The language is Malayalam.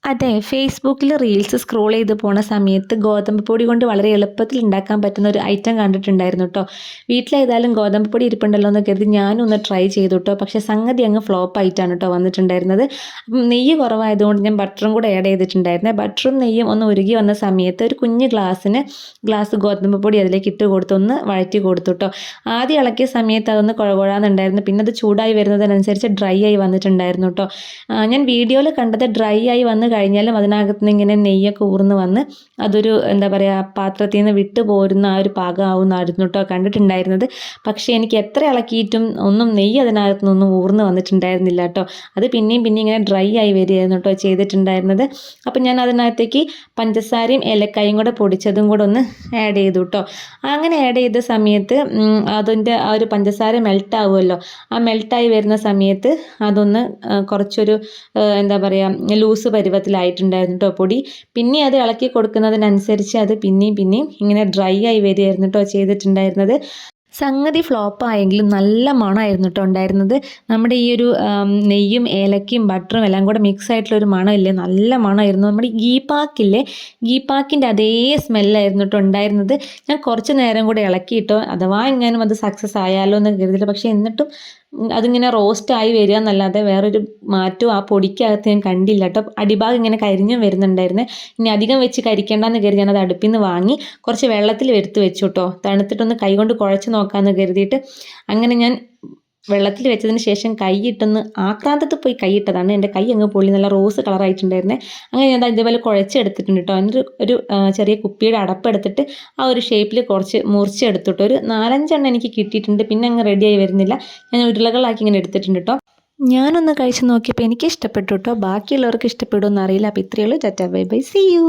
അതെ, ഫേസ്ബുക്കിൽ റീൽസ് സ്ക്രോൾ ചെയ്ത് പോണ സമയത്ത് ഗോതമ്പ് പൊടി കൊണ്ട് വളരെ എളുപ്പത്തിൽ ഉണ്ടാക്കാൻ പറ്റുന്ന ഒരു ഐറ്റം കണ്ടിട്ടുണ്ടായിരുന്നു കേട്ടോ. വീട്ടിലേതായാലും ഗോതമ്പ് പൊടി ഇരിപ്പുണ്ടല്ലോ എന്ന് കരുതി ഞാനും ഒന്ന് ട്രൈ ചെയ്തു കേട്ടോ. പക്ഷേ സംഗതി അങ്ങ് ഫ്ലോപ്പ് ആയിട്ടാണ് കേട്ടോ വന്നിട്ടുണ്ടായിരുന്നത്. അപ്പം നെയ്യ് കുറവായതുകൊണ്ട് ഞാൻ ബട്ടറും കൂടെ ആഡ് ചെയ്തിട്ടുണ്ടായിരുന്നത്. ബട്ടറും നെയ്യും ഒന്ന് ഉരുകി വന്ന സമയത്ത് ഒരു കുഞ്ഞ് ഗ്ലാസ് ഗോതമ്പ് പൊടി അതിലേക്ക് ഇട്ട് കൊടുത്ത് ഒന്ന് വഴറ്റി കൊടുത്തു കേട്ടോ. ആദ്യം ഇളക്കിയ സമയത്ത് അതൊന്ന് കുഴകുഴാന്നുണ്ടായിരുന്നു. പിന്നെ അത് ചൂടായി വരുന്നതിനനുസരിച്ച് ഡ്രൈ ആയി വന്നിട്ടുണ്ടായിരുന്നു കേട്ടോ. ഞാൻ വീഡിയോയിൽ കണ്ടത് ഡ്രൈ ആയി വന്ന് കഴിഞ്ഞാലും അതിനകത്ത് നിന്ന് ഇങ്ങനെ നെയ്യൊക്കെ ഊർന്ന് വന്ന് അതൊരു എന്താ പറയുക പാത്രത്തിൽ നിന്ന് വിട്ടു പോരുന്ന ആ ഒരു പാകമാവുന്നായിരുന്നു കേട്ടോ കണ്ടിട്ടുണ്ടായിരുന്നത്. പക്ഷേ എനിക്ക് എത്ര ഇളക്കിയിട്ടും ഒന്നും നെയ്യ് അതിനകത്ത് നിന്നൊന്നും ഊർന്ന് വന്നിട്ടുണ്ടായിരുന്നില്ല കേട്ടോ. അത് പിന്നെയും ഇങ്ങനെ ഡ്രൈ ആയി വരികയായിരുന്നു കേട്ടോ ചെയ്തിട്ടുണ്ടായിരുന്നത്. അപ്പം ഞാൻ അതിനകത്തേക്ക് പഞ്ചസാരയും ഏലക്കായും കൂടെ പൊടിച്ചതും കൂടെ ഒന്ന് ആഡ് ചെയ്തു കേട്ടോ. അങ്ങനെ ആഡ് ചെയ്ത സമയത്ത് അതിൻ്റെ ആ ഒരു പഞ്ചസാര മെൽറ്റ് ആവുമല്ലോ, ആ മെൽട്ടായി വരുന്ന സമയത്ത് അതൊന്ന് കുറച്ചൊരു എന്താ പറയുക ലൂസ് പരുവത്തിലായിട്ടുണ്ടായിരുന്നു കേട്ടോ പൊടി. പിന്നെ അത് ഇളക്കി കൊടുക്കുന്നതിനനുസരിച്ച് അത് പിന്നെയും ഇങ്ങനെ ഡ്രൈ ആയി വരികയായിരുന്നു കേട്ടോ ചെയ്തിട്ടുണ്ടായിരുന്നത്. സംഗതി ഫ്ലോപ്പായെങ്കിലും നല്ല മണമായിരുന്നു കേട്ടോ ഉണ്ടായിരുന്നത്. നമ്മുടെ ഈ ഒരു നെയ്യും ഏലക്കയും ബട്ടറും എല്ലാം കൂടെ മിക്സ് ആയിട്ടുള്ളൊരു മണമില്ലേ, നല്ല മണമായിരുന്നു. നമ്മുടെ ഗീ പാക്കിൻ്റെ അതേ സ്മെല്ലായിരുന്നു കേട്ടോ ഉണ്ടായിരുന്നത്. ഞാൻ കുറച്ച് നേരം കൂടെ ഇളക്കിയിട്ടോ അഥവാ എങ്ങാനും അത് സക്സസ് ആയാലോ എന്ന് കരുതിയില്ല. പക്ഷേ എന്നിട്ടും അതിങ്ങനെ റോസ്റ്റ് ആയി വരിക എന്നല്ലാതെ വേറൊരു മാറ്റവും ആ പൊടിക്കകത്ത് ഞാൻ കണ്ടില്ല കേട്ടോ. അടിഭാഗം ഇങ്ങനെ കരിഞ്ഞും വരുന്നുണ്ടായിരുന്നു. ഇനി അധികം വെച്ച് കരിക്കേണ്ടെന്ന് കരുതി ഞാനത് അടുപ്പിൽ നിന്ന് വാങ്ങി കുറച്ച് വെള്ളത്തിൽ എടുത്ത് വെച്ചു കേട്ടോ. തണുത്തിട്ടൊന്ന് കൈകൊണ്ട് കുഴച്ച് നോക്കാമെന്ന് കരുതിയിട്ട് അങ്ങനെ ഞാൻ വെള്ളത്തിൽ വെച്ചതിന് ശേഷം കൈയിട്ടൊന്ന് ആക്രാന്തത്തിൽ പോയി കൈയിട്ടതാണ്. എൻ്റെ കൈ അങ്ങ് പൊള്ളി നല്ല റോസ് കളറായിട്ടുണ്ടായിരുന്നേ. അങ്ങനെ ഞാൻ ഇതേപോലെ കുഴച്ചെടുത്തിട്ടുണ്ട് കേട്ടോ. എന്നിട്ട് ഒരു ചെറിയ കുപ്പിയുടെ അടപ്പെടുത്തിട്ട് ആ ഒരു ഷേപ്പിൽ കുറച്ച് മുറിച്ചെടുത്തിട്ട് ഒരു 4-5 എണ്ണം എനിക്ക് കിട്ടിയിട്ടുണ്ട്. പിന്നെ അങ്ങ് റെഡിയായി വരുന്നില്ല. ഞാൻ ഉരുളകളാക്കി ഇങ്ങനെ എടുത്തിട്ടുണ്ട് കേട്ടോ. ഞാനൊന്ന് കഴിച്ച് നോക്കിയപ്പോൾ എനിക്ക് ഇഷ്ടപ്പെട്ടു കേട്ടോ. ബാക്കിയുള്ളവർക്ക് ഇഷ്ടപ്പെടുമെന്ന് അറിയില്ല. അപ്പോൾ ഇത്രയേ ഉള്ളൂ. Tata bye bye, see U.